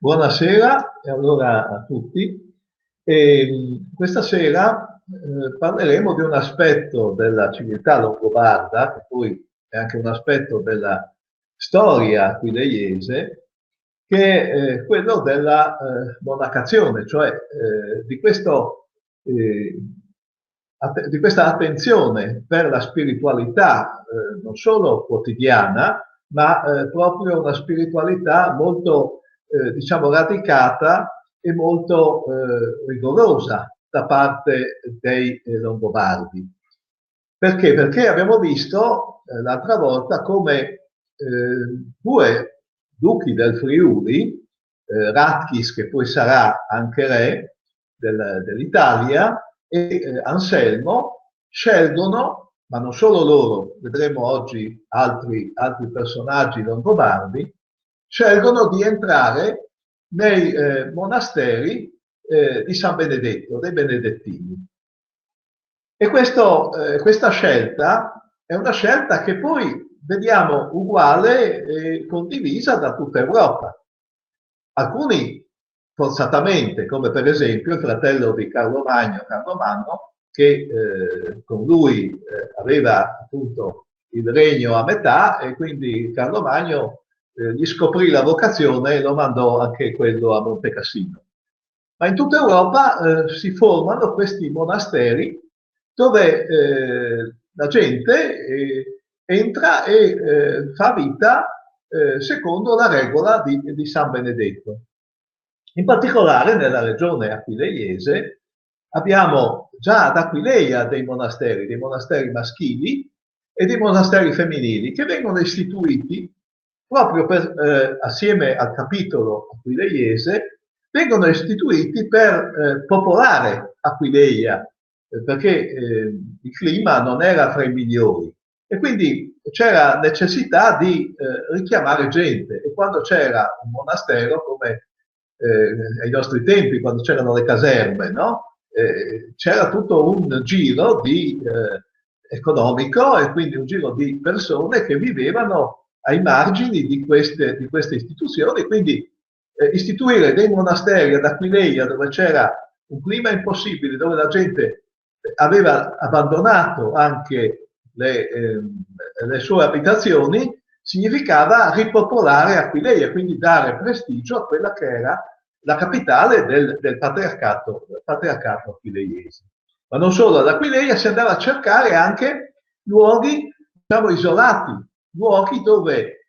Buonasera e allora a tutti. Questa sera parleremo di un aspetto della civiltà longobarda, che poi è anche un aspetto della storia aquileiese, che è quello della monacazione, cioè eh, di questa attenzione per la spiritualità non solo quotidiana, ma proprio una spiritualità molto diciamo, radicata e molto rigorosa da parte dei Longobardi. Perché? Perché abbiamo visto l'altra volta come due duchi del Friuli, Ratchis, che poi sarà anche re dell'Italia, e Anselmo, scelgono, ma non solo loro, vedremo oggi altri personaggi longobardi, scelgono di entrare nei monasteri di San Benedetto, dei Benedettini. E questa scelta è una scelta che poi vediamo uguale e condivisa da tutta Europa. Alcuni forzatamente, come per esempio il fratello di Carlo Magno, Carlo Magno, che con lui aveva appunto il regno a metà e quindi Carlo Magno gli scoprì la vocazione e lo mandò anche quello a Monte Cassino. Ma in tutta Europa si formano questi monasteri dove la gente entra e fa vita secondo la regola di San Benedetto. In particolare nella regione aquileiese abbiamo già ad Aquileia dei monasteri maschili e dei monasteri femminili che vengono istituiti proprio assieme al capitolo aquileiese, vengono istituiti per popolare Aquileia, perché il clima non era fra i migliori e quindi c'era necessità di richiamare gente e quando c'era un monastero come ai nostri tempi, quando c'erano le caserme, no? C'era tutto un giro economico e quindi un giro di persone che vivevano ai margini di queste istituzioni, quindi istituire dei monasteri ad Aquileia dove c'era un clima impossibile, dove la gente aveva abbandonato anche le sue abitazioni, significava ripopolare Aquileia, quindi dare prestigio a quella che era la capitale del patriarcato aquileiese. Ma non solo, ad Aquileia si andava a cercare anche luoghi, diciamo, isolati, luoghi dove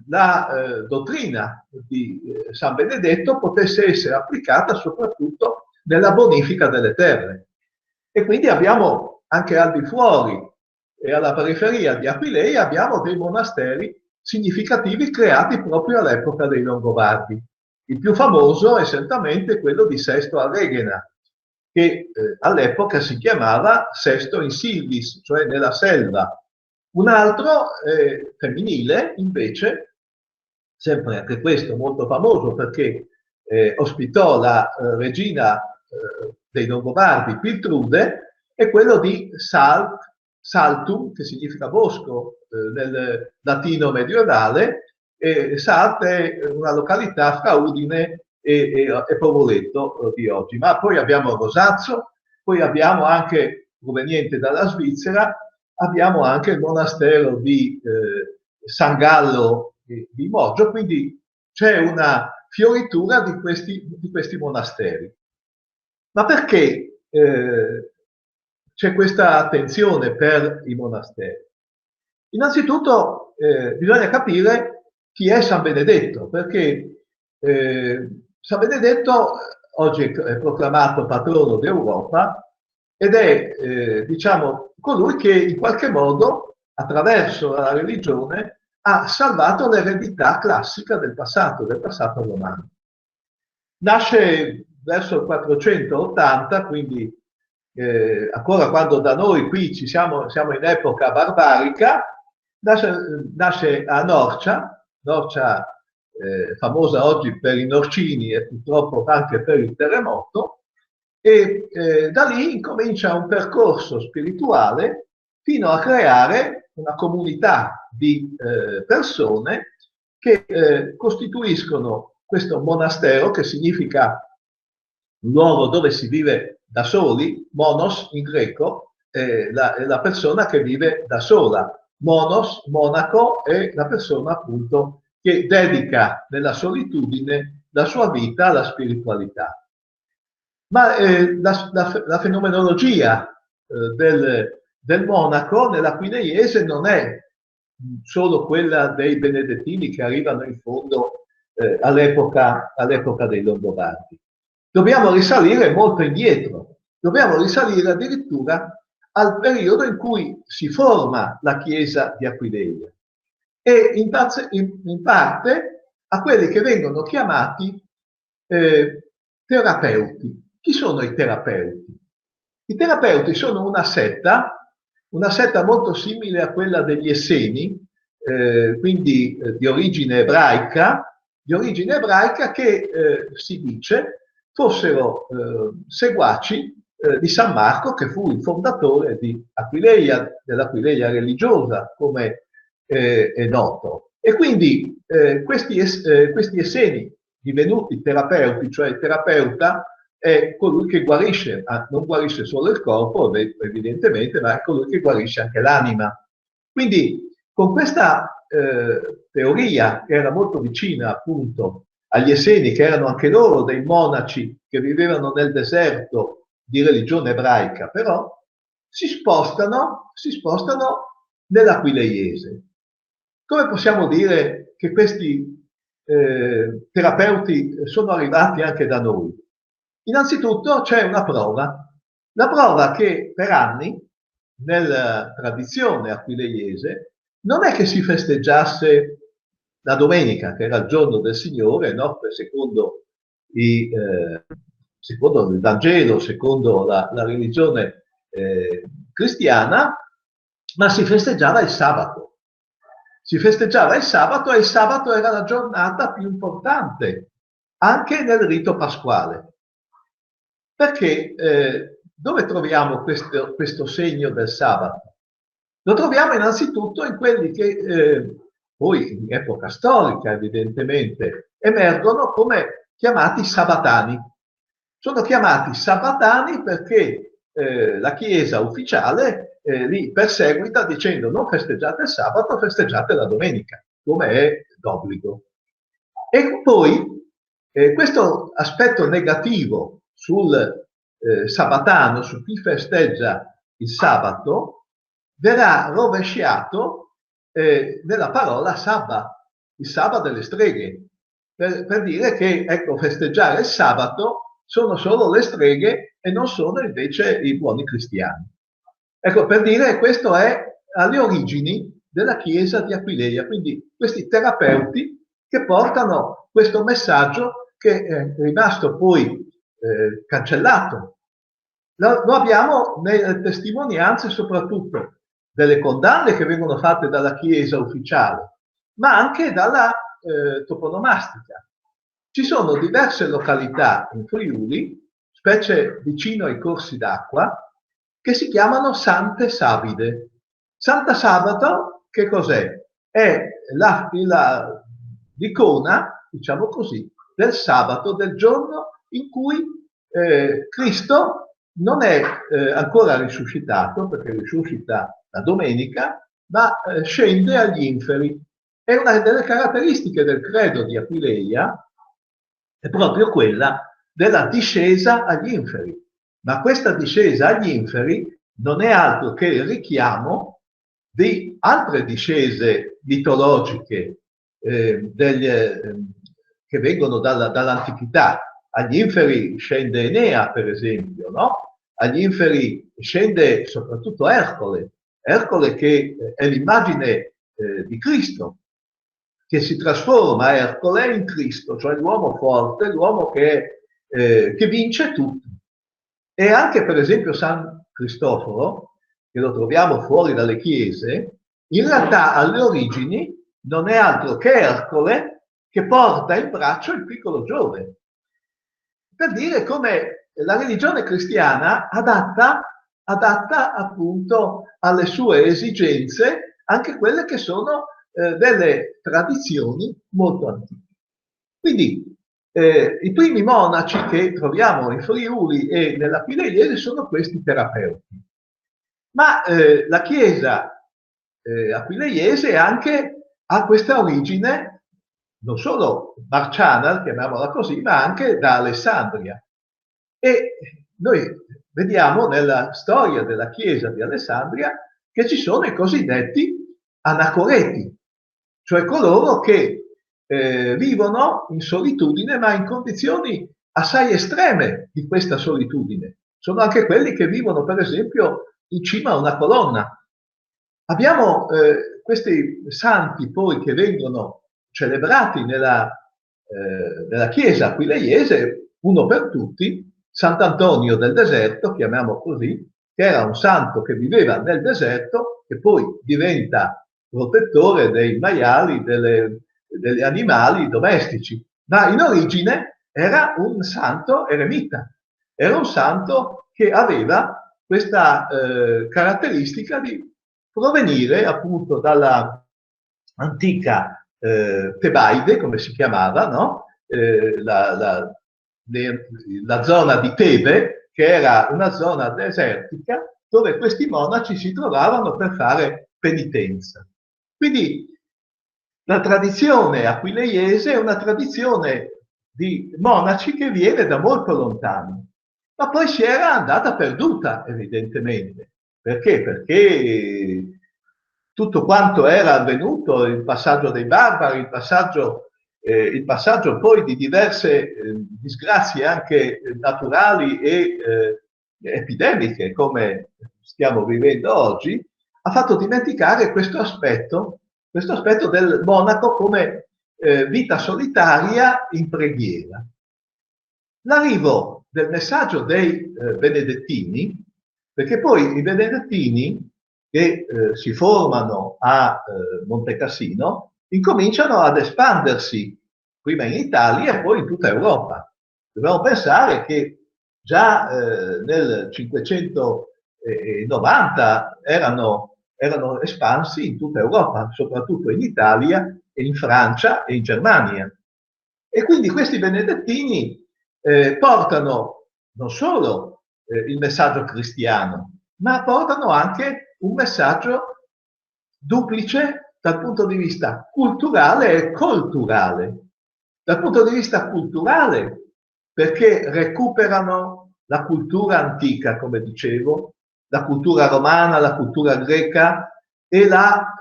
la dottrina di San Benedetto potesse essere applicata soprattutto nella bonifica delle terre. E quindi abbiamo anche al di fuori e alla periferia di Aquileia abbiamo dei monasteri significativi creati proprio all'epoca dei Longobardi. Il più famoso è certamente quello di Sesto a Reghena, che all'epoca si chiamava Sesto in Silvis, cioè nella selva. Un altro femminile, invece, sempre anche questo molto famoso perché ospitò la regina dei Longobardi, Piltrude, è quello di Saltum, che significa bosco nel latino medievale, e Salt è una località fra Udine e Povoletto di oggi. Ma poi abbiamo Rosazzo, poi abbiamo anche, proveniente dalla Svizzera, abbiamo anche il monastero di San Gallo di Moggio, quindi c'è una fioritura di questi monasteri. Ma perché c'è questa attenzione per i monasteri? Innanzitutto bisogna capire chi è San Benedetto, perché San Benedetto oggi è proclamato patrono d'Europa ed è, diciamo, colui che in qualche modo, attraverso la religione, ha salvato l'eredità classica del passato romano. Nasce verso il 480, quindi ancora quando da noi qui siamo in epoca barbarica, nasce a Norcia, Norcia famosa oggi per i norcini e purtroppo anche per il terremoto, e da lì incomincia un percorso spirituale fino a creare una comunità di persone che costituiscono questo monastero, che significa luogo dove si vive da soli, monos in greco, è la persona che vive da sola. Monos, monaco, è la persona appunto che dedica nella solitudine la sua vita alla spiritualità. Ma la fenomenologia del monaco nell'Aquileiese non è solo quella dei benedettini che arrivano in fondo all'epoca dei Longobardi. Dobbiamo risalire molto indietro, dobbiamo risalire addirittura al periodo in cui si forma la chiesa di Aquileia e in parte a quelli che vengono chiamati terapeuti. Chi sono i terapeuti? I terapeuti sono una setta molto simile a quella degli Esseni, quindi di origine ebraica che si dice fossero seguaci di San Marco, che fu il fondatore di Aquileia, dell'Aquileia religiosa, come è noto. E quindi questi Esseni divenuti terapeuti, cioè il terapeuta è colui che guarisce, non guarisce solo il corpo, evidentemente, ma è colui che guarisce anche l'anima. Quindi con questa teoria, che era molto vicina appunto agli Esseni, che erano anche loro dei monaci che vivevano nel deserto di religione ebraica, però si spostano nell'Aquileiese. Come possiamo dire che questi terapeuti sono arrivati anche da noi? Innanzitutto c'è una prova, la prova che per anni nella tradizione aquileiese non è che si festeggiasse la domenica, che era il giorno del Signore, no? Secondo il Vangelo, secondo la religione cristiana, ma si festeggiava il sabato. Si festeggiava il sabato e il sabato era la giornata più importante, anche nel rito pasquale. Perché dove troviamo questo segno del sabato? Lo troviamo innanzitutto in quelli che poi in epoca storica evidentemente emergono come chiamati sabatani. Sono chiamati sabatani perché la Chiesa ufficiale li perseguita dicendo non festeggiate il sabato, festeggiate la domenica, come è d'obbligo. E poi questo aspetto negativo sul sabatano, su chi festeggia il sabato, verrà rovesciato nella parola sabba, il sabba delle streghe, per dire che ecco, festeggiare il sabato sono solo le streghe e non sono invece i buoni cristiani. Ecco, per dire che questo è alle origini della Chiesa di Aquileia, quindi questi terapeuti che portano questo messaggio che è rimasto poi cancellato. Lo abbiamo nelle testimonianze soprattutto delle condanne che vengono fatte dalla Chiesa ufficiale, ma anche dalla toponomastica. Ci sono diverse località in Friuli, specie vicino ai corsi d'acqua, che si chiamano Sante Sabide. Santa Sabato, che cos'è? È l'icona, diciamo così, del sabato, del giorno in cui Cristo non è ancora risuscitato, perché risuscita la domenica, ma scende agli inferi. E una delle caratteristiche del credo di Aquileia è proprio quella della discesa agli inferi. Ma questa discesa agli inferi non è altro che il richiamo di altre discese mitologiche che vengono dall'antichità. Agli inferi scende Enea, per esempio, no? Agli inferi scende soprattutto Ercole che è l'immagine di Cristo, che si trasforma Ercole in Cristo, cioè l'uomo forte, l'uomo che vince tutto. E anche per esempio San Cristoforo, che lo troviamo fuori dalle chiese, in realtà alle origini non è altro che Ercole che porta in braccio il piccolo Giove. Per dire come la religione cristiana adatta appunto alle sue esigenze anche quelle che sono delle tradizioni molto antiche. Quindi I primi monaci che troviamo in Friuli e nell'Aquila Iese sono questi terapeuti. Ma la Chiesa aquileiese anche ha questa origine non solo marciana, chiamiamola così, ma anche da Alessandria. E noi vediamo nella storia della Chiesa di Alessandria che ci sono i cosiddetti anacoreti, cioè coloro che vivono in solitudine, ma in condizioni assai estreme di questa solitudine. Sono anche quelli che vivono, per esempio, in cima a una colonna. Abbiamo questi santi poi che vengono celebrati nella chiesa aquileiese, uno per tutti, Sant'Antonio del Deserto, chiamiamo così, che era un santo che viveva nel deserto, che poi diventa protettore dei maiali, degli animali domestici, ma in origine era un santo eremita, era un santo che aveva questa caratteristica di provenire appunto dalla antica Tebaide, come si chiamava, no? La zona di Tebe, che era una zona desertica, dove questi monaci si trovavano per fare penitenza. Quindi la tradizione aquileiese è una tradizione di monaci che viene da molto lontano, ma poi si era andata perduta, evidentemente. Perché? Perché tutto quanto era avvenuto, il passaggio dei barbari, il passaggio poi di diverse disgrazie anche naturali e epidemiche, come stiamo vivendo oggi, ha fatto dimenticare questo aspetto del monaco come vita solitaria in preghiera. L'arrivo del messaggio dei benedettini, perché poi i benedettini che si formano a Montecassino incominciano ad espandersi prima in Italia e poi in tutta Europa. Dobbiamo pensare che già nel 590 erano espansi in tutta Europa, soprattutto in Italia e in Francia e in Germania. E quindi questi benedettini portano non solo il messaggio cristiano, ma portano anche un messaggio duplice dal punto di vista culturale e culturale. Dal punto di vista culturale, perché recuperano la cultura antica, come dicevo, la cultura romana, la cultura greca, e la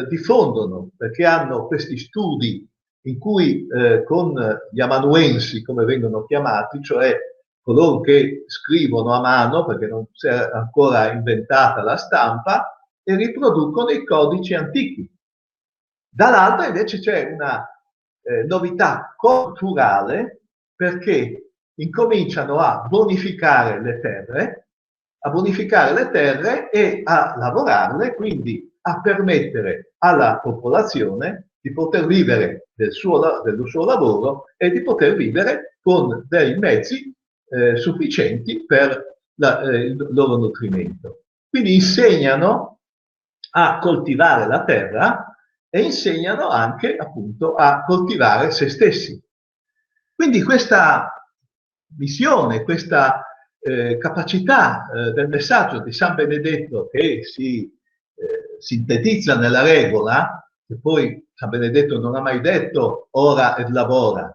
diffondono, perché hanno questi studi in cui con gli amanuensi, come vengono chiamati, cioè coloro che scrivono a mano, perché non si è ancora inventata la stampa, e riproducono i codici antichi. Dall'altra invece c'è una novità culturale, perché incominciano a bonificare le terre e a lavorarle, quindi a permettere alla popolazione di poter vivere del suo lavoro e di poter vivere con dei mezzi sufficienti per il loro nutrimento. Quindi insegnano a coltivare la terra e insegnano anche appunto a coltivare se stessi. Quindi questa missione, questa capacità del messaggio di San Benedetto che si sintetizza nella regola, che poi San Benedetto non ha mai detto ora et lavora,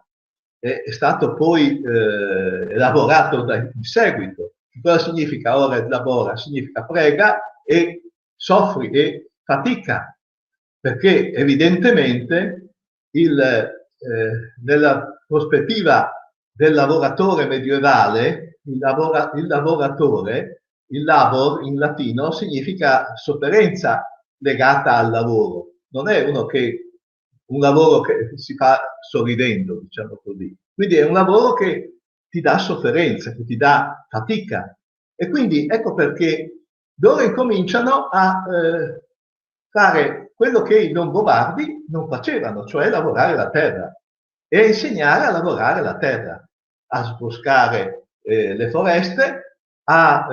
è stato poi elaborato in seguito. Cosa significa ora et lavora? Significa prega e soffri e fatica, perché evidentemente nella prospettiva del lavoratore medievale, il lavoratore, il labor in latino significa sofferenza legata al lavoro, non è un lavoro che si fa sorridendo, diciamo così. Quindi è un lavoro che ti dà sofferenza, che ti dà fatica. E quindi ecco perché loro incominciano a fare quello che i longobardi non facevano, cioè lavorare la terra e insegnare a lavorare la terra, a sboscare le foreste, a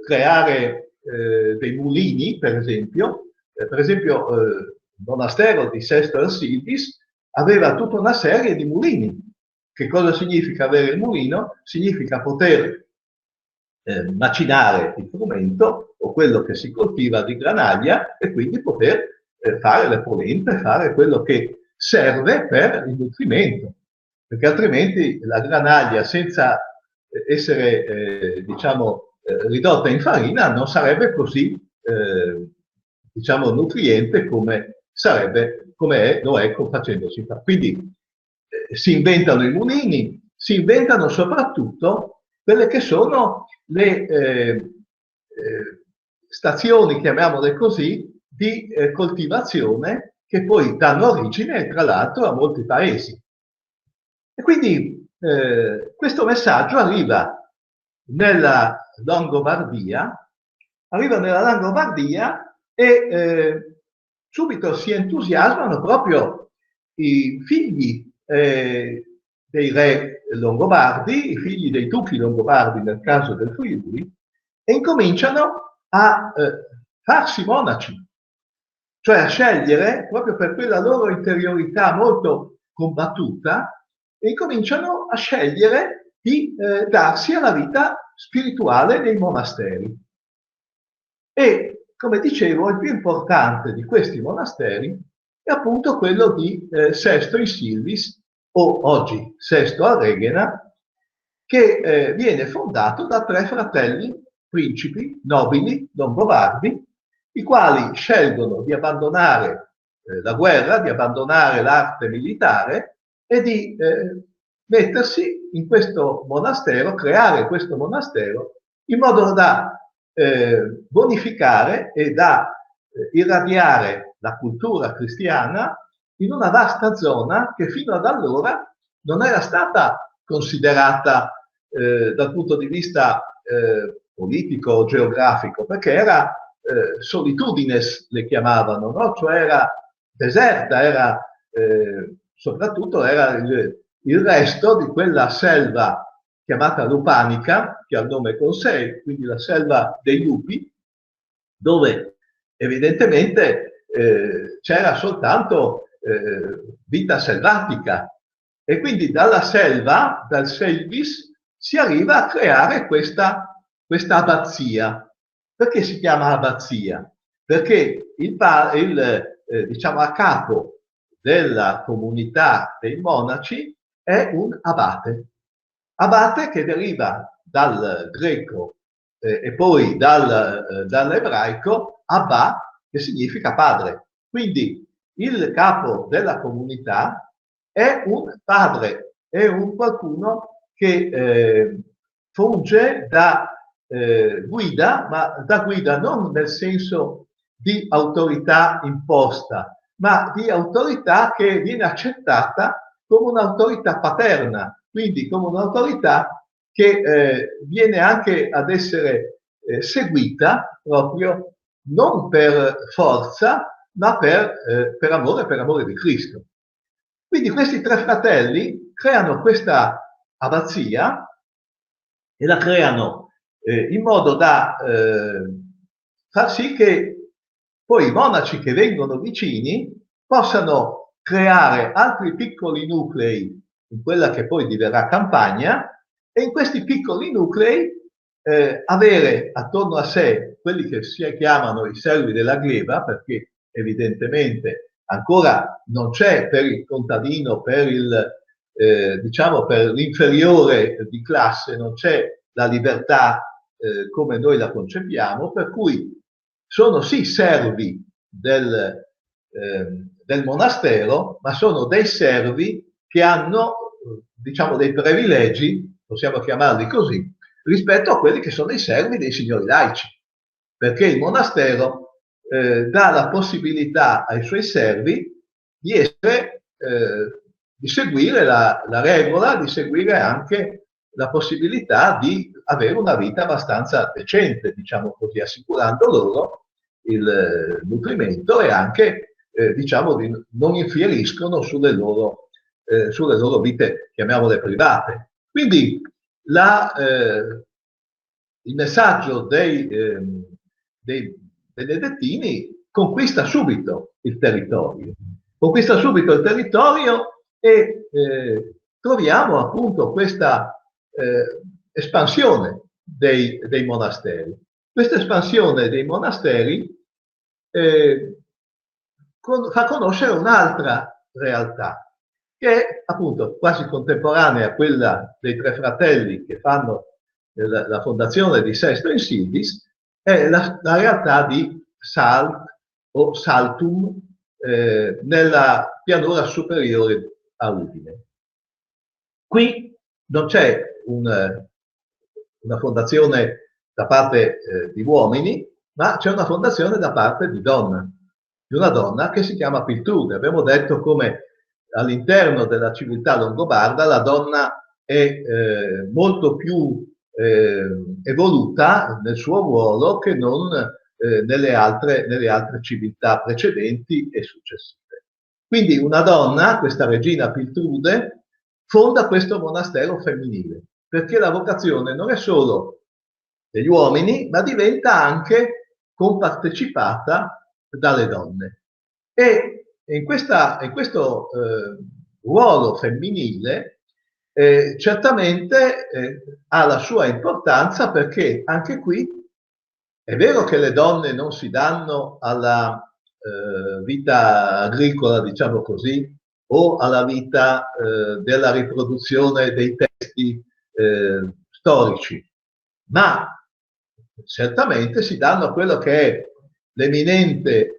creare dei mulini, per esempio. Il monastero di Sesto Ercillis aveva tutta una serie di mulini Che cosa significa avere il mulino? Significa poter macinare il frumento o quello che si coltiva di granaglia e quindi poter fare le polente, fare quello che serve per il nutrimento, perché altrimenti la granaglia senza essere diciamo ridotta in farina non sarebbe così diciamo nutriente come sarebbe, come lo è facendosi fare. Quindi si inventano i mulini, si inventano soprattutto quelle che sono le stazioni, chiamiamole così, di coltivazione che poi danno origine, tra l'altro, a molti paesi. E quindi questo messaggio nella Longobardia, arriva nella Longobardia e subito si entusiasmano proprio i figli dei re longobardi, i figli dei duchi longobardi nel caso del Friuli, e incominciano a farsi monaci, cioè a scegliere, proprio per quella loro interiorità molto combattuta, e incominciano a scegliere di darsi alla vita spirituale nei monasteri. E, come dicevo, il più importante di questi monasteri è appunto quello di Sesto in Silvis, o oggi Sesto a Reghena, che viene fondato da 3 fratelli principi, nobili, longobardi, i quali scelgono di abbandonare la guerra, di abbandonare l'arte militare e di mettersi in questo monastero, creare questo monastero, in modo da bonificare e da irradiare la cultura cristiana in una vasta zona che fino ad allora non era stata considerata dal punto di vista politico o geografico, perché era solitudines, le chiamavano, no? Cioè era deserta, era soprattutto era il resto di quella selva chiamata lupanica, che ha il nome con sé, quindi la selva dei lupi, dove evidentemente c'era soltanto vita selvatica. E quindi dalla selva, dal selvis, si arriva a creare questa abbazia. Perché si chiama abbazia? Perché diciamo, a capo della comunità dei monaci è un abate. Abate che deriva dal greco e poi dall'ebraico Abba, che significa padre. Quindi il capo della comunità è un padre, è un qualcuno che funge da guida, ma da guida non nel senso di autorità imposta, ma di autorità che viene accettata come un'autorità paterna, quindi come un'autorità che viene anche ad essere seguita proprio non per forza, ma per amore di Cristo. Quindi questi 3 fratelli creano questa abbazia e la creano in modo da far sì che poi i monaci che vengono vicini possano creare altri piccoli nuclei in quella che poi diverrà campagna, e in questi piccoli nuclei avere attorno a sé quelli che si chiamano i servi della gleba, perché evidentemente ancora non c'è per il contadino, per il diciamo per l'inferiore di classe, non c'è la libertà come noi la concepiamo, per cui sono sì servi del monastero, ma sono dei servi che hanno, diciamo, dei privilegi, possiamo chiamarli così, rispetto a quelli che sono i servi dei signori laici, perché il monastero dà la possibilità ai suoi servi di essere, di seguire la regola, di seguire anche la possibilità di avere una vita abbastanza decente, diciamo così, assicurando loro il nutrimento e anche, diciamo, non infieriscono sulle loro vite, chiamiamole private. Quindi il messaggio dei benedettini conquista subito il territorio. Conquista subito il territorio e troviamo appunto questa espansione dei monasteri. Questa espansione dei monasteri fa conoscere un'altra realtà, che è appunto quasi contemporanea a quella dei tre fratelli che fanno la fondazione di Sesto in Sildis, è la realtà di Salt o Saltum nella pianura superiore a Udine. Qui non c'è una fondazione da parte di uomini, ma c'è una fondazione da parte di una donna che si chiama Piltrude. Abbiamo detto come all'interno della civiltà longobarda la donna è molto più evoluta nel suo ruolo che non nelle altre civiltà precedenti e successive. Quindi una donna, questa regina Piltrude, fonda questo monastero femminile, perché la vocazione non è solo degli uomini, ma diventa anche compartecipata dalle donne. E in questo ruolo femminile certamente ha la sua importanza, perché anche qui è vero che le donne non si danno alla vita agricola, diciamo così, o alla vita della riproduzione dei testi storici, ma certamente si danno a quello che è l'eminente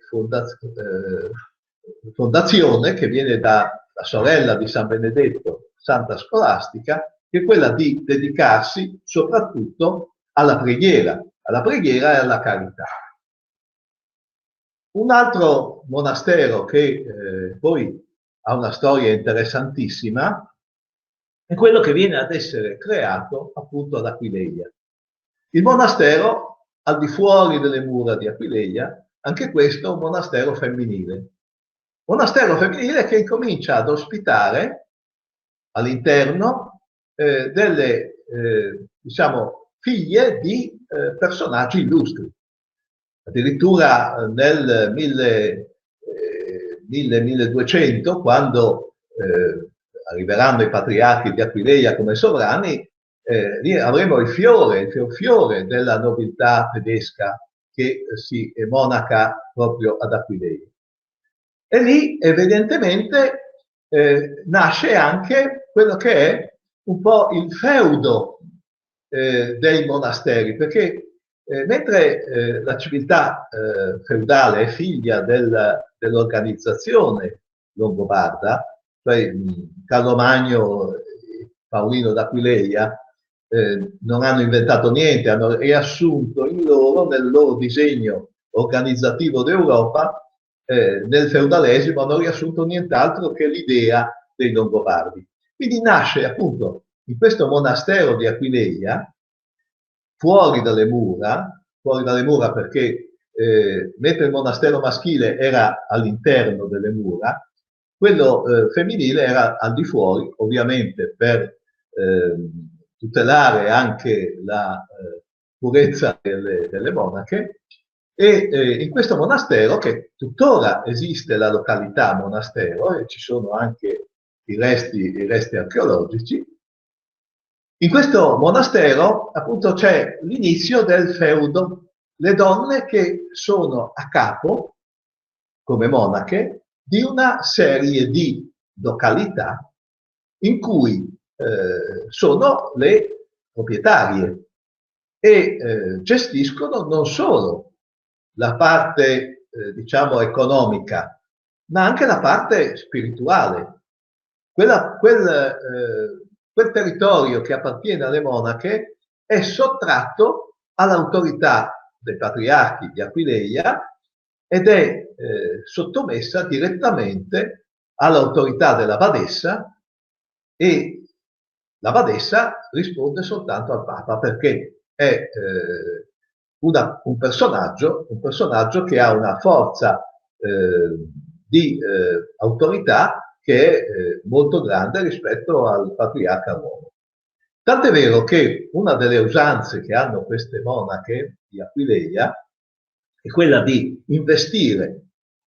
fondazione che viene dalla sorella di San Benedetto, Santa Scolastica, che è quella di dedicarsi soprattutto alla preghiera e alla carità. Un altro monastero che poi ha una storia interessantissima è quello che viene ad essere creato appunto ad Aquileia. Il monastero al di fuori delle mura di Aquileia, anche questo è un monastero femminile. Monastero femminile che incomincia ad ospitare all'interno delle diciamo, figlie di personaggi illustri. Addirittura nel 1200, quando arriveranno i patriarchi di Aquileia come sovrani, lì avremo il fiore della nobiltà tedesca che si monaca proprio ad Aquileia. E lì evidentemente nasce anche quello che è un po' il feudo dei monasteri, perché mentre la civiltà feudale è figlia dell'organizzazione longobarda, cioè Carlo Magno e Paolino d'Aquileia non hanno inventato niente, hanno riassunto nel loro disegno organizzativo d'Europa, nel feudalesimo hanno riassunto nient'altro che l'idea dei Longobardi. Quindi nasce appunto in questo monastero di Aquileia, fuori dalle mura perché mentre il monastero maschile era all'interno delle mura, quello femminile era al di fuori, ovviamente per tutelare anche la purezza delle monache, e in questo monastero, che tuttora esiste la località monastero, e ci sono anche i resti archeologici, in questo monastero appunto c'è l'inizio del feudo, le donne che sono a capo, come monache, di una serie di località in cui sono le proprietarie e gestiscono non solo la parte diciamo economica, ma anche la parte spirituale. Quel territorio che appartiene alle monache è sottratto all'autorità dei patriarchi di Aquileia ed è sottomessa direttamente all'autorità della badessa, e la badessa risponde soltanto al Papa, perché è un personaggio che ha una forza di autorità che è molto grande rispetto al patriarca Romano. Tant'è vero che una delle usanze che hanno queste monache di Aquileia è quella di investire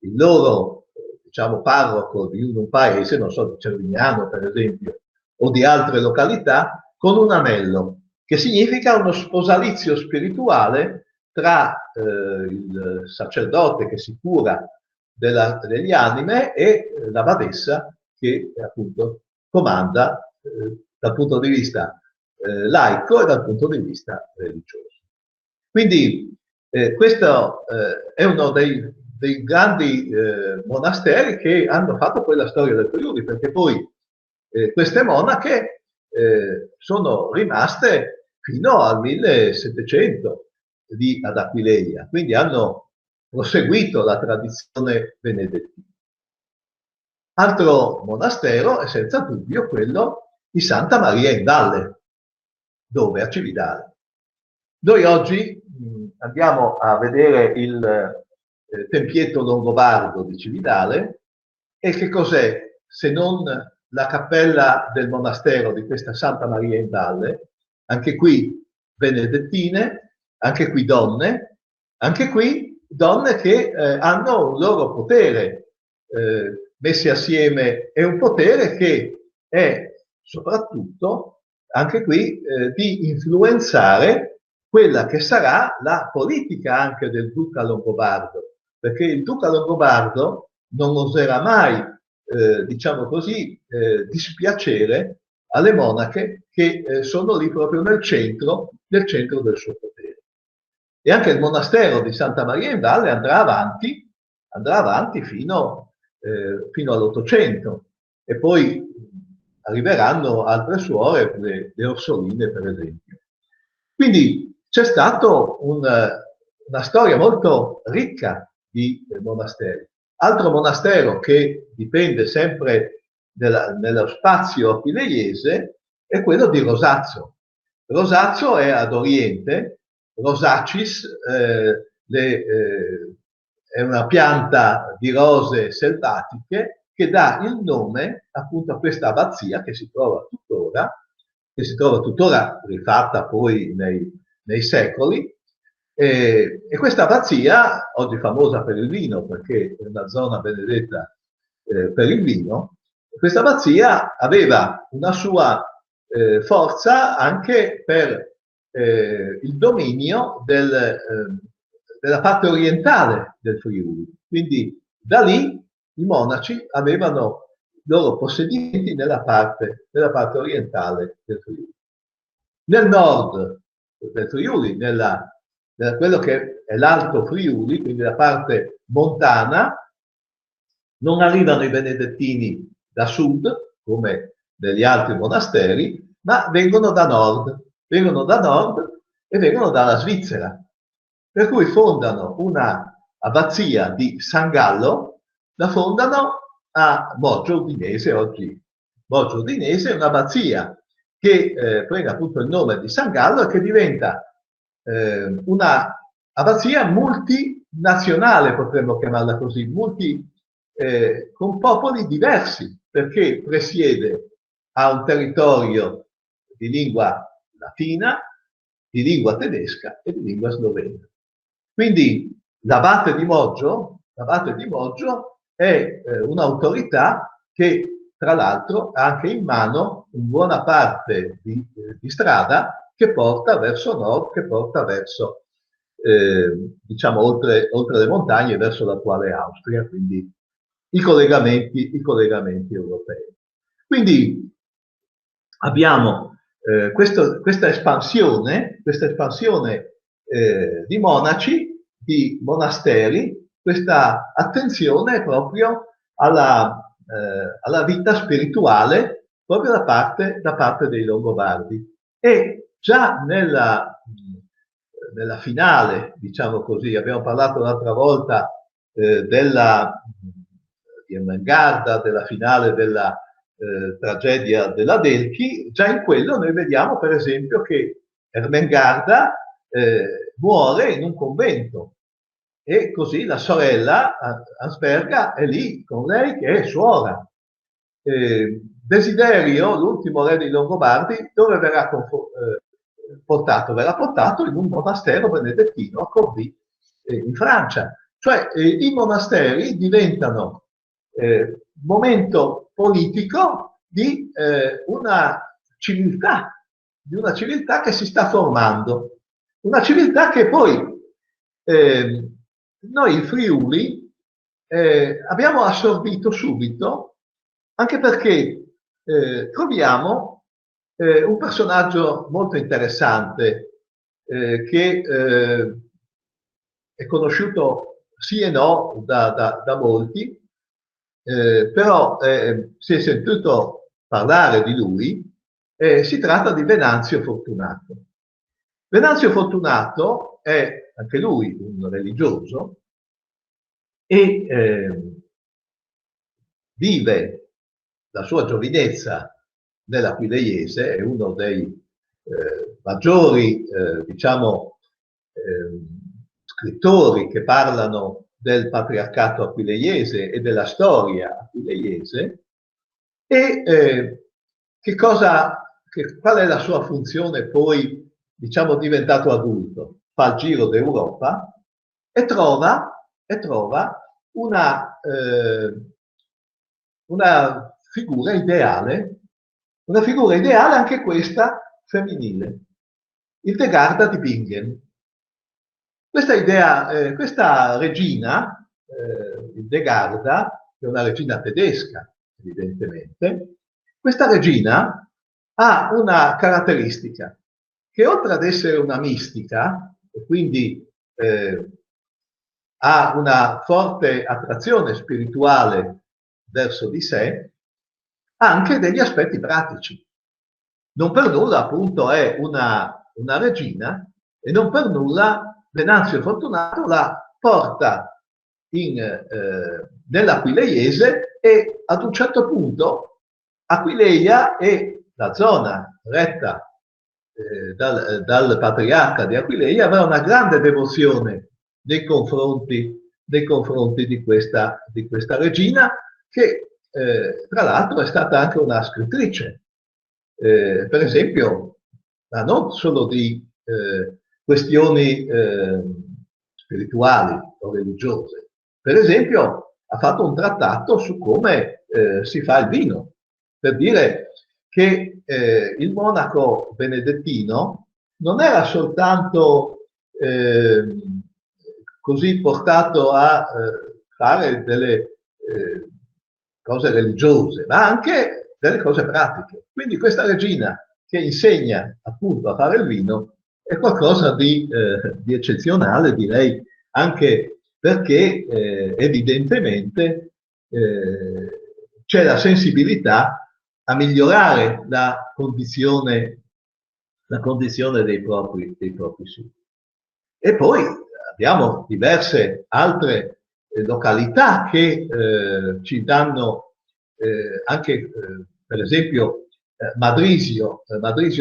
il loro, diciamo, parroco di un paese, non so, di Cervignano per esempio, o di altre località con un anello, che significa uno sposalizio spirituale tra il sacerdote che si cura delle anime e la badessa che appunto comanda dal punto di vista laico e dal punto di vista religioso. Quindi questo è uno dei grandi monasteri che hanno fatto poi la storia del Friuli, perché poi queste monache sono rimaste fino al 1700 ad Aquileia, quindi hanno proseguito la tradizione benedettina. Altro monastero è senza dubbio quello di Santa Maria in Valle, dove? A Cividale. Noi oggi andiamo a vedere il tempietto longobardo di Cividale, e che cos'è se non la cappella del monastero di questa Santa Maria in Valle, anche qui benedettine, anche qui donne, anche qui donne che hanno un loro potere messi assieme, e un potere che è soprattutto anche qui di influenzare quella che sarà la politica anche del duca longobardo, perché il duca longobardo non oserà mai, diciamo così, dispiacere alle monache che sono lì proprio nel centro del suo potere. E anche il monastero di Santa Maria in Valle andrà avanti fino all'800, e poi arriveranno altre suore, le Orsoline per esempio. Quindi c'è stata una storia molto ricca di monasteri. Altro monastero che dipende sempre nello spazio aquileiese è quello di Rosazzo. Rosazzo è ad oriente, Rosacis è una pianta di rose selvatiche che dà il nome appunto a questa abbazia che si trova tuttora rifatta poi nei secoli, e questa abbazia, oggi famosa per il vino, perché è una zona benedetta per il vino, questa abbazia aveva una sua forza anche per il dominio della parte orientale del Friuli. Quindi da lì i monaci avevano i loro possedimenti nella parte orientale del Friuli. Nel nord del Friuli, quello che è l'Alto Friuli, quindi la parte montana, non arrivano i benedettini da sud, come negli altri monasteri, ma vengono da nord e vengono dalla Svizzera. Per cui fondano una abbazia di San Gallo, la fondano a Moggio Udinese, oggi Moggio Udinese, un'abbazia che prende appunto il nome di San Gallo e che diventa una abbazia multinazionale, potremmo chiamarla così, con popoli diversi, perché presiede a un territorio di lingua latina, di lingua tedesca e di lingua slovena. Quindi l'abate di Moggio è un'autorità che tra l'altro ha anche in mano in buona parte di strada che porta verso nord, che porta verso, diciamo, oltre le montagne, verso l'attuale Austria, quindi i collegamenti europei. Quindi abbiamo questa espansione di monaci, di monasteri, questa attenzione proprio alla vita spirituale proprio da parte dei Longobardi. E già nella finale, diciamo così, abbiamo parlato l'altra volta di Ermengarda, della finale della tragedia della Delchi. Già in quello noi vediamo per esempio che Ermengarda muore in un convento, e così la sorella Ansperga è lì con lei che è suora. Desiderio, l'ultimo re dei Longobardi, dove verrà portato? Verrà portato in un monastero benedettino a Corbie, in Francia. Cioè i monasteri diventano momento politico di una civiltà che si sta formando, una civiltà che poi noi in Friuli abbiamo assorbito subito, anche perché troviamo un personaggio molto interessante che è conosciuto sì e no da molti, però si è sentito parlare di lui. Si tratta di Venanzio Fortunato. Venanzio Fortunato è anche lui un religioso e vive la sua giovinezza nell'Aquileiese, è uno dei maggiori, diciamo, scrittori che parlano del patriarcato aquileiese e della storia aquileiese. E qual è la sua funzione poi, diciamo, diventato adulto? Fa il giro d'Europa e trova una figura ideale anche questa femminile, Hildegarda di Bingen. Questa regina, Hildegarda, che è una regina tedesca, evidentemente, questa regina ha una caratteristica, che oltre ad essere una mistica, e quindi ha una forte attrazione spirituale verso di sé, ha anche degli aspetti pratici. Non per nulla, appunto, è una regina e non per nulla Venanzio Fortunato la porta nell'Aquileiese e ad un certo punto Aquileia e la zona retta dal patriarca di Aquileia aveva una grande devozione nei confronti di questa regina che tra l'altro è stata anche una scrittrice. Per esempio, ma non solo di questioni spirituali o religiose. Per esempio, ha fatto un trattato su come si fa il vino, per dire che il monaco benedettino non era soltanto così portato a fare delle cose religiose, ma anche delle cose pratiche. Quindi questa regina che insegna appunto a fare il vino è qualcosa di eccezionale, direi, anche perché evidentemente c'è la sensibilità a migliorare la condizione dei propri sudditi. E poi abbiamo diverse altre località che ci danno anche, per esempio, Madrisio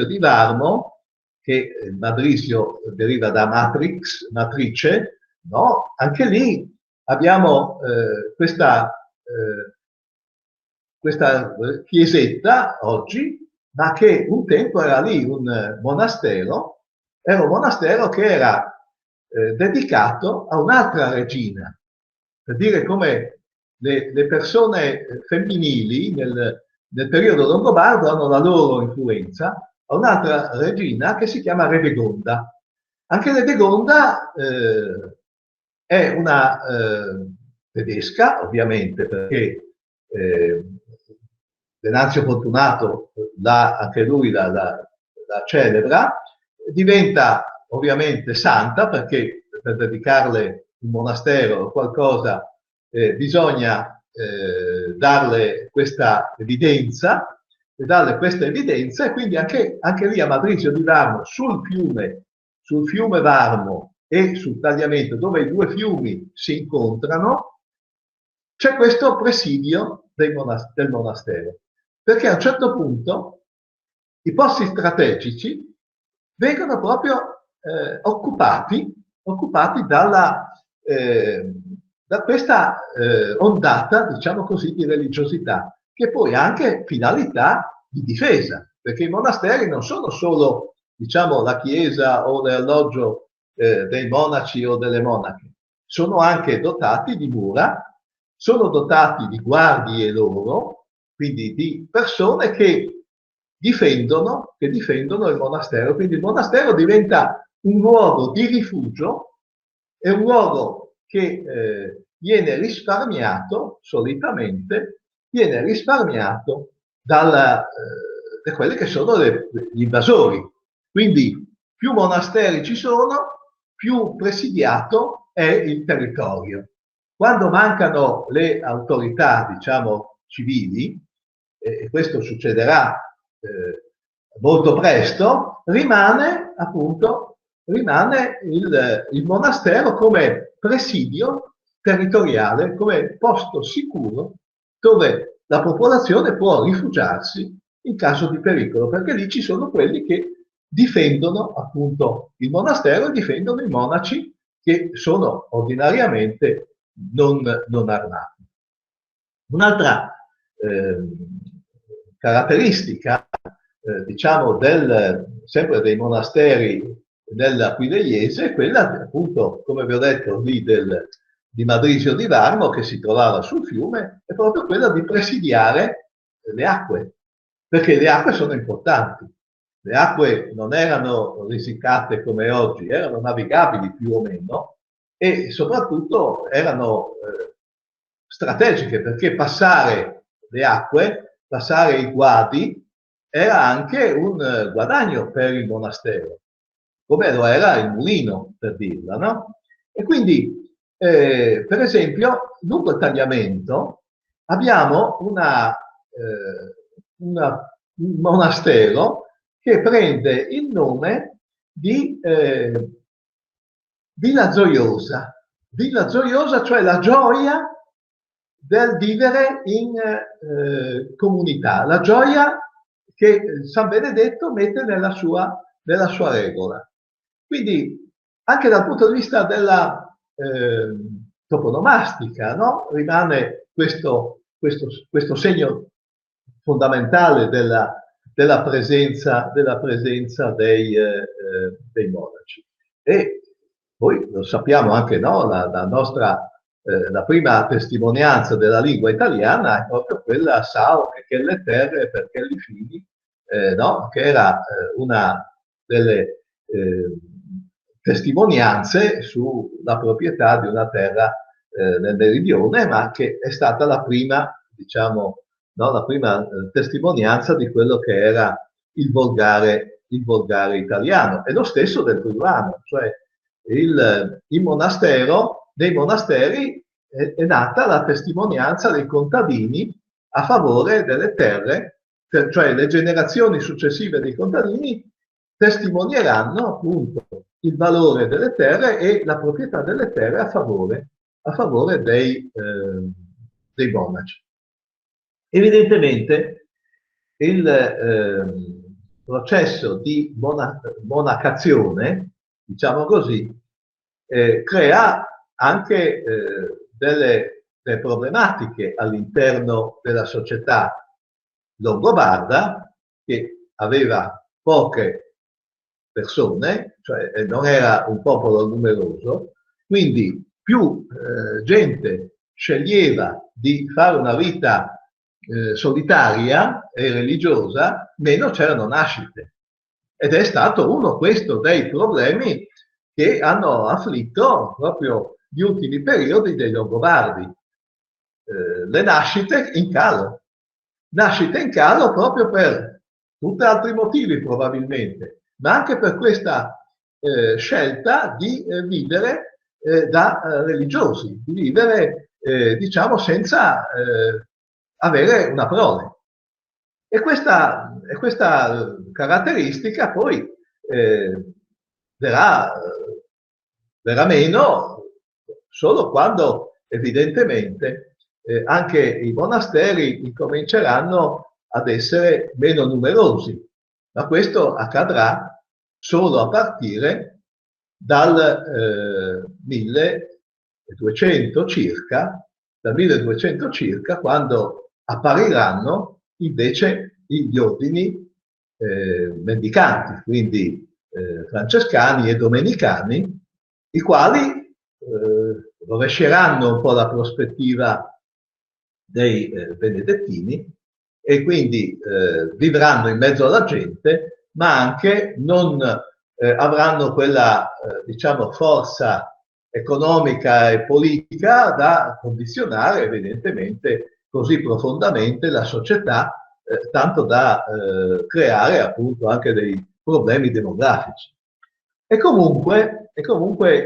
di Varmo, che Madrisio deriva da matrix, matrice, no? Anche lì abbiamo questa chiesetta oggi, ma che un tempo era lì un monastero che era dedicato a un'altra regina, per dire come le persone femminili nel periodo longobardo hanno la loro influenza, a un'altra regina che si chiama Redegonda. Anche Redegonda è una tedesca, ovviamente, perché Venanzio Fortunato anche lui la celebra, diventa ovviamente santa perché per dedicarle un monastero o qualcosa bisogna darle questa evidenza, e quindi anche lì a Madrisio di Varmo, sul fiume Varmo e sul tagliamento dove i due fiumi si incontrano, c'è questo presidio del monastero, perché a un certo punto i posti strategici vengono proprio occupati da questa ondata, diciamo così, di religiosità, che poi ha anche finalità di difesa, perché i monasteri non sono solo, diciamo, la chiesa o l'alloggio dei monaci o delle monache, sono anche dotati di mura, sono dotati di guardie loro, quindi di persone che difendono il monastero. Quindi il monastero diventa un luogo di rifugio, è un luogo che viene risparmiato, solitamente, viene risparmiato da quelli che sono gli invasori. Quindi più monasteri ci sono, più presidiato è il territorio. Quando mancano le autorità, diciamo, civili, e questo succederà molto presto, rimane appunto il monastero come presidio territoriale, come posto sicuro dove la popolazione può rifugiarsi in caso di pericolo, perché lì ci sono quelli che difendono appunto il monastero e difendono i monaci che sono ordinariamente non armati. Un'altra caratteristica, diciamo, sempre dei monasteri dell'Aquileiese è quella, appunto, come vi ho detto, lì di Madrisio di Varmo, che si trovava sul fiume, è proprio quella di presidiare le acque, perché le acque sono importanti. Le acque non erano risicate come oggi, erano navigabili più o meno, e soprattutto erano strategiche, perché passare le acque, passare i guadi, era anche un guadagno per il monastero, come lo era il mulino, per dirla, no? E quindi, per esempio, lungo il tagliamento abbiamo un monastero che prende il nome di Villa Gioiosa. Villa Gioiosa, cioè la gioia del vivere in comunità, la gioia che San Benedetto mette nella sua regola. Quindi anche dal punto di vista della toponomastica, no? Rimane questo segno fondamentale della presenza dei monaci. E poi lo sappiamo anche, no? La prima testimonianza della lingua italiana è proprio quella Sao, che le terre perché li figli, no? Che era una delle testimonianze sulla proprietà di una terra nel meridione, ma che è stata la prima, diciamo, no? La prima testimonianza di quello che era il volgare italiano. E lo stesso del friulano, cioè il monastero, dei monasteri è nata la testimonianza dei contadini a favore delle terre, cioè le generazioni successive dei contadini testimonieranno appunto il valore delle terre e la proprietà delle terre a favore dei monaci. Evidentemente il processo di monacazione, diciamo così, crea anche delle problematiche all'interno della società longobarda, che aveva poche persone, cioè non era un popolo numeroso, quindi più gente sceglieva di fare una vita solitaria e religiosa, meno c'erano nascite. Ed è stato uno questo dei problemi che hanno afflitto proprio gli ultimi periodi dei Longobardi. Le nascite in calo. Nascite in calo proprio per tutti altri motivi probabilmente, ma anche per questa scelta di vivere da religiosi, di vivere diciamo senza avere una prole. E questa caratteristica poi verrà meno solo quando evidentemente anche i monasteri incominceranno ad essere meno numerosi, ma questo accadrà solo a partire dal 1200 circa, quando appariranno invece gli ordini mendicanti, quindi francescani e domenicani, i quali rovesceranno un po' la prospettiva dei benedettini e quindi vivranno in mezzo alla gente, ma anche non avranno quella, diciamo, forza economica e politica da condizionare evidentemente così profondamente la società, tanto da creare appunto anche dei problemi demografici. E comunque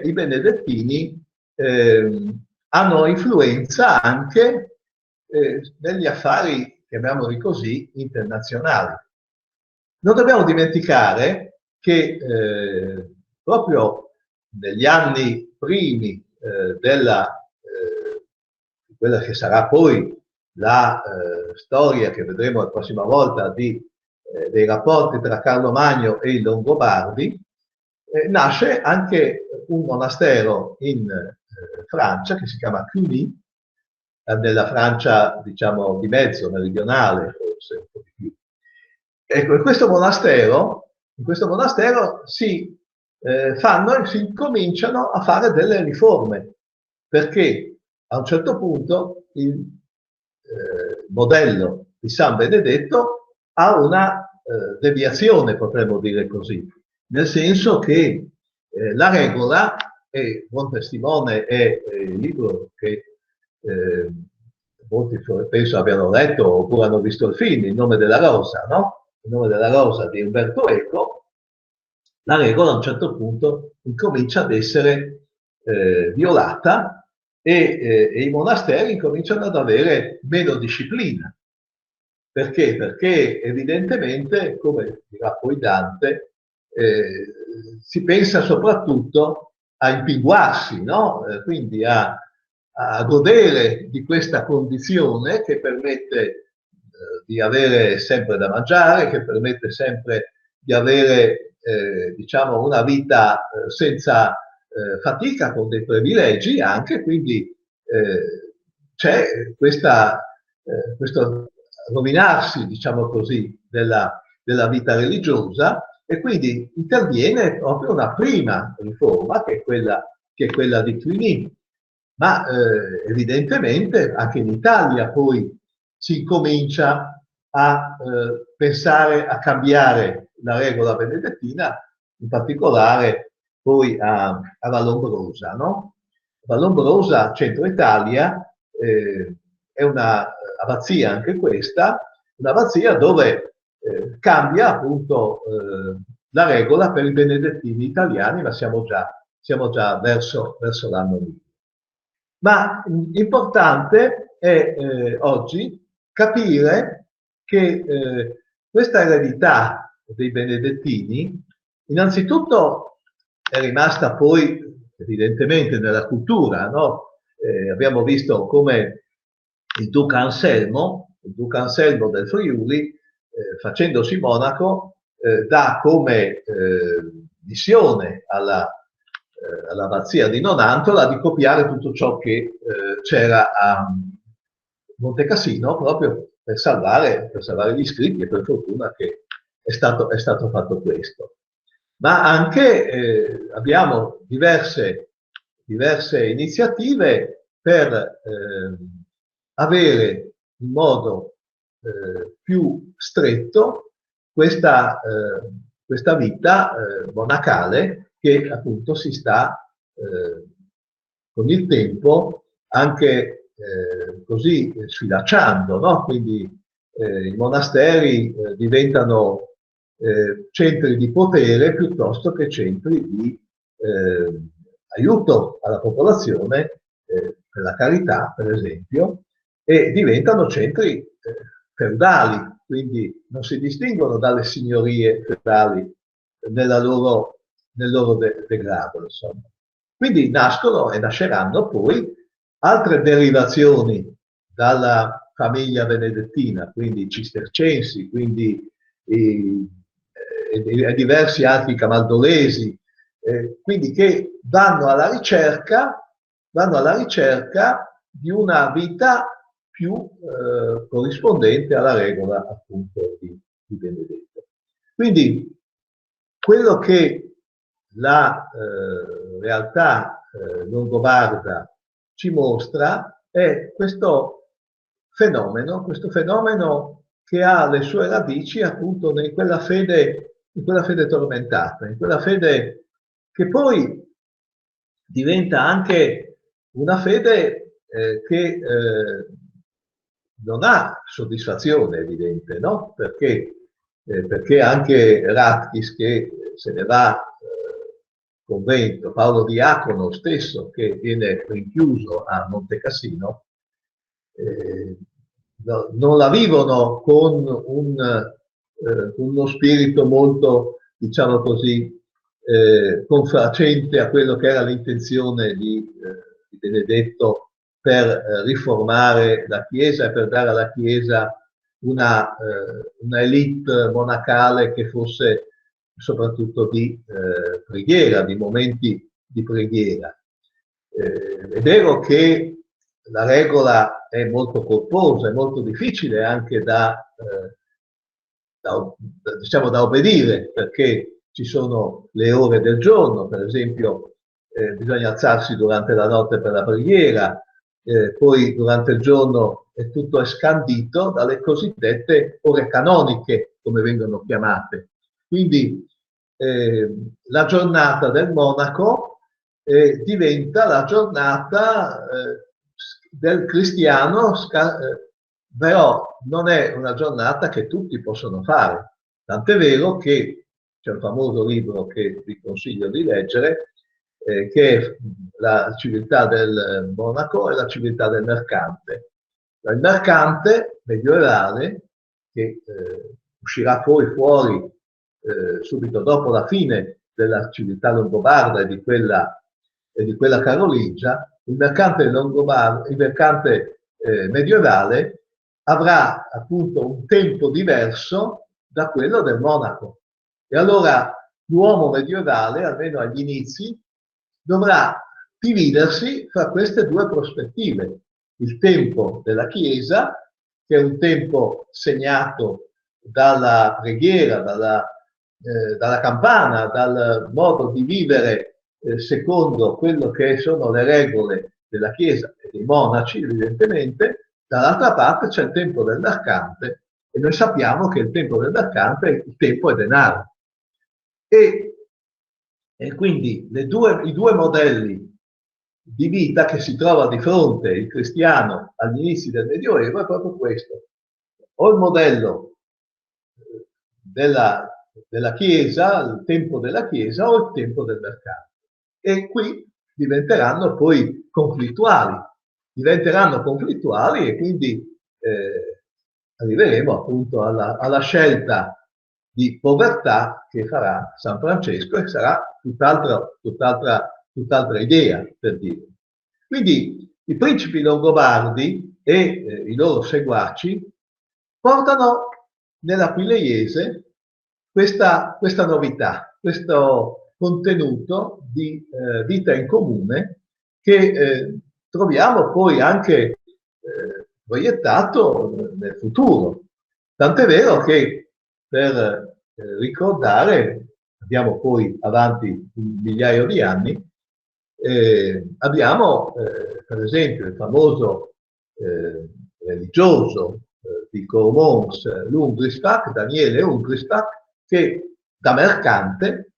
i benedettini hanno influenza anche negli affari, chiamiamoli così, internazionali. Non dobbiamo dimenticare che proprio negli anni primi di quella che sarà poi la storia che vedremo la prossima volta dei rapporti tra Carlo Magno e i Longobardi, nasce anche un monastero in Francia che si chiama Cluny, nella Francia, diciamo, di mezzo, meridionale, forse un po' di più. Ecco, in questo monastero si incominciano a fare delle riforme, perché a un certo punto il modello di San Benedetto ha una deviazione, potremmo dire così, nel senso che la regola, e buon testimone è il libro che molti penso abbiano letto oppure hanno visto il film, Il nome della rosa, no? Il nome della rosa di Umberto Eco, la regola a un certo punto incomincia ad essere violata e i monasteri incominciano ad avere meno disciplina. Perché? Perché evidentemente, come dirà poi Dante, si pensa soprattutto a impinguarsi, no? Quindi a godere di questa condizione che permette di avere sempre da mangiare, che permette sempre di avere, diciamo, una vita senza fatica, con dei privilegi anche, quindi c'è questo rovinarsi, diciamo così, della vita religiosa, e quindi interviene proprio una prima riforma, che è quella di Cluny. Ma evidentemente anche in Italia poi si comincia a pensare a cambiare la regola benedettina, in particolare poi a Vallombrosa, no? Vallombrosa, centro Italia, è una abbazia anche questa, un'abbazia dove cambia appunto la regola per i benedettini italiani, ma siamo già verso l'anno 1000. Ma importante è oggi capire che questa eredità dei benedettini innanzitutto è rimasta poi evidentemente nella cultura, no? Abbiamo visto come il duca Anselmo del Friuli, facendosi monaco, dà come missione all'abbazia di Nonantola di copiare tutto ciò che c'era a Monte Cassino, proprio per salvare gli iscritti, e per fortuna che è stato fatto questo. Ma anche abbiamo diverse iniziative per avere in modo più stretto questa vita monacale che appunto si sta con il tempo anche così sfilacciando, no? Quindi i monasteri diventano centri di potere piuttosto che centri di aiuto alla popolazione, per la carità per esempio, e diventano centri feudali, quindi non si distinguono dalle signorie feudali nel loro degrado, insomma. Quindi nascono e nasceranno poi altre derivazioni dalla famiglia benedettina, quindi i cistercensi, quindi i diversi altri camaldolesi, quindi che vanno alla ricerca di una vita più corrispondente alla regola appunto di Benedetto. Quindi quello che la realtà longobarda ci mostra è questo fenomeno che ha le sue radici appunto in quella fede tormentata, in quella fede che poi diventa anche una fede che non ha soddisfazione evidente, no? Perché anche Ratchis, che se ne va convento, Paolo Diacono stesso, che viene rinchiuso a Monte Cassino, non la vivono con uno spirito molto, diciamo così, confracente a quello che era l'intenzione di Benedetto per riformare la Chiesa e per dare alla Chiesa una elite monacale che fosse soprattutto di preghiera, di momenti di preghiera. È vero che la regola è molto corposa, è molto difficile anche diciamo, da obbedire, perché ci sono le ore del giorno, per esempio bisogna alzarsi durante la notte per la preghiera, poi durante il giorno tutto è scandito dalle cosiddette ore canoniche, come vengono chiamate. Quindi la giornata del monaco diventa la giornata del cristiano, però non è una giornata che tutti possono fare. Tant'è vero che c'è un famoso libro che vi consiglio di leggere, che è La civiltà del monaco e la civiltà del mercante. Il mercante medievale, che uscirà poi fuori subito dopo la fine della civiltà longobarda e di quella carolingia, il mercante medievale avrà appunto un tempo diverso da quello del monaco. E allora l'uomo medievale, almeno agli inizi, dovrà dividersi fra queste due prospettive. Il tempo della Chiesa, che è un tempo segnato dalla preghiera, dalla campana, dal modo di vivere secondo quello che sono le regole della Chiesa e dei monaci, evidentemente. Dall'altra parte c'è il tempo del mercante, e noi sappiamo che il tempo del mercante, il tempo è denaro. E quindi i due modelli di vita che si trova di fronte il cristiano agli inizi del Medioevo è proprio questo. O il modello della Chiesa, il tempo della Chiesa, o il tempo del mercato. E qui diventeranno poi conflittuali. E quindi arriveremo appunto alla scelta di povertà che farà San Francesco, e sarà tutt'altra idea, per dire. Quindi i principi longobardi e i loro seguaci portano nell'Aquileiese questa novità, questo contenuto di vita in comune che troviamo poi anche proiettato nel futuro. Tant'è vero che per ricordare, abbiamo poi avanti un migliaio di anni, abbiamo per esempio il famoso religioso di Cormons, l'Ungrisbach, Daniele Ungrisbach, che da mercante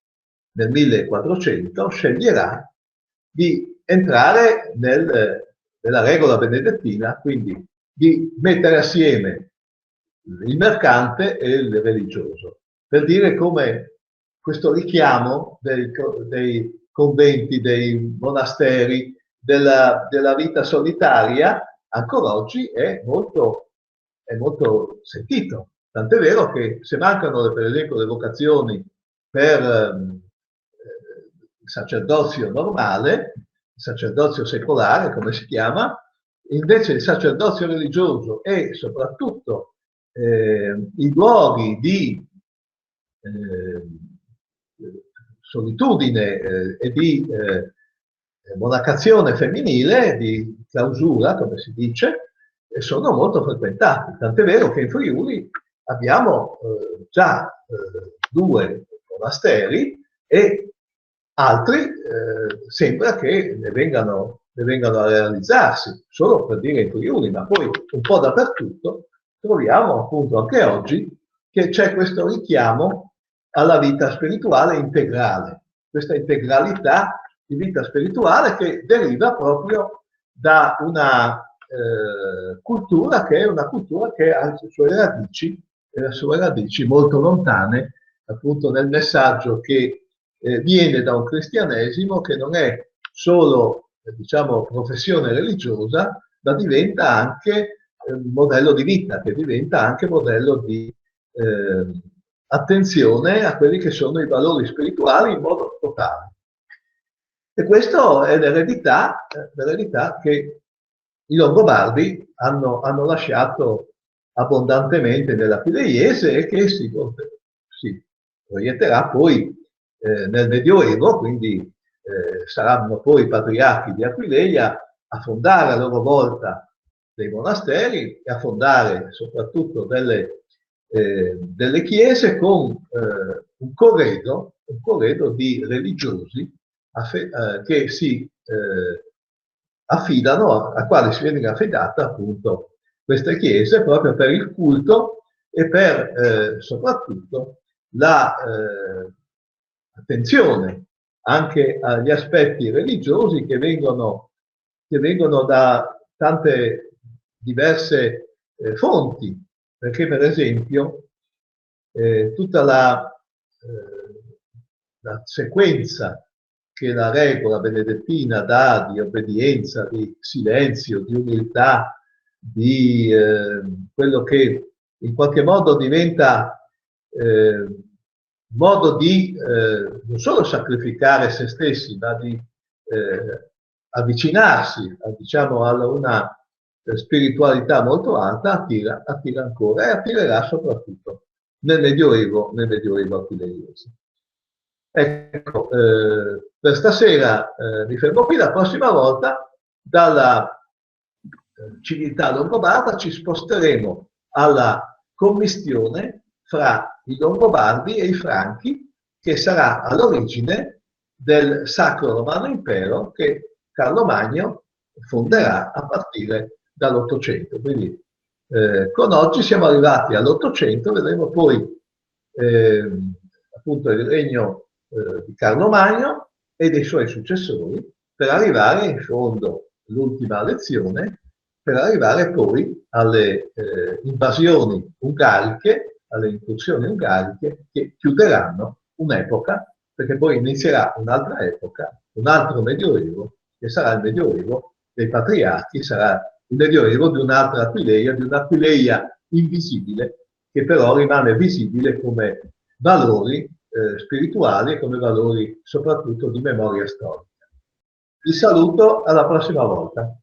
nel 1400 sceglierà di entrare nella regola benedettina, quindi di mettere assieme il mercante e il religioso, per dire come questo richiamo dei conventi, dei monasteri, della vita solitaria, ancora oggi è molto sentito. Tant'è vero che se mancano, per esempio, le vocazioni per il sacerdozio normale, il sacerdozio secolare, come si chiama, invece il sacerdozio religioso e soprattutto i luoghi di solitudine e di monacazione femminile, di clausura, come si dice, sono molto frequentati. Tant'è vero che in Friuli abbiamo già 2 monasteri e altri sembra che ne vengano a realizzarsi, solo per dire in Friuli, ma poi un po' dappertutto, troviamo appunto anche oggi che c'è questo richiamo alla vita spirituale integrale, questa integralità di vita spirituale che deriva proprio da una cultura che è una cultura che ha le sue radici molto lontane appunto nel messaggio che viene da un cristianesimo che non è solo diciamo professione religiosa, ma diventa anche modello di vita, che diventa anche modello di attenzione a quelli che sono i valori spirituali in modo totale. E questa è l'eredità che i Longobardi hanno lasciato abbondantemente nella Pileiese e che si proietterà poi nel Medioevo, quindi saranno poi i patriarchi di Aquileia a fondare a loro volta dei monasteri e a fondare soprattutto delle chiese con un corredo di religiosi che si affidano, a quali si viene affidata appunto queste chiese proprio per il culto e per soprattutto la attenzione anche agli aspetti religiosi che vengono da tante diverse fonti, perché per esempio tutta la sequenza che la regola benedettina dà di obbedienza, di silenzio, di umiltà, di quello che in qualche modo diventa modo di non solo sacrificare se stessi, ma di avvicinarsi diciamo, a una spiritualità molto alta, attira ancora e attirerà soprattutto nel Medioevo aquileiese. Ecco, per stasera mi fermo qui, la prossima volta dalla civiltà longobarda ci sposteremo alla commistione fra i Longobardi e i Franchi, che sarà all'origine del Sacro Romano Impero che Carlo Magno fonderà a partire dall'800. Quindi con oggi siamo arrivati all'800, vedremo poi appunto il regno di Carlo Magno e dei suoi successori, per arrivare in fondo, l'ultima lezione, per arrivare poi alle invasioni ungariche, alle incursioni ungariche che chiuderanno un'epoca, perché poi inizierà un'altra epoca, un altro medioevo, che sarà il medioevo dei patriarchi, sarà il medioevo di un'altra Aquileia, di un'Aquileia invisibile, che però rimane visibile come valori spirituali e come valori soprattutto di memoria storica. Vi saluto, alla prossima volta.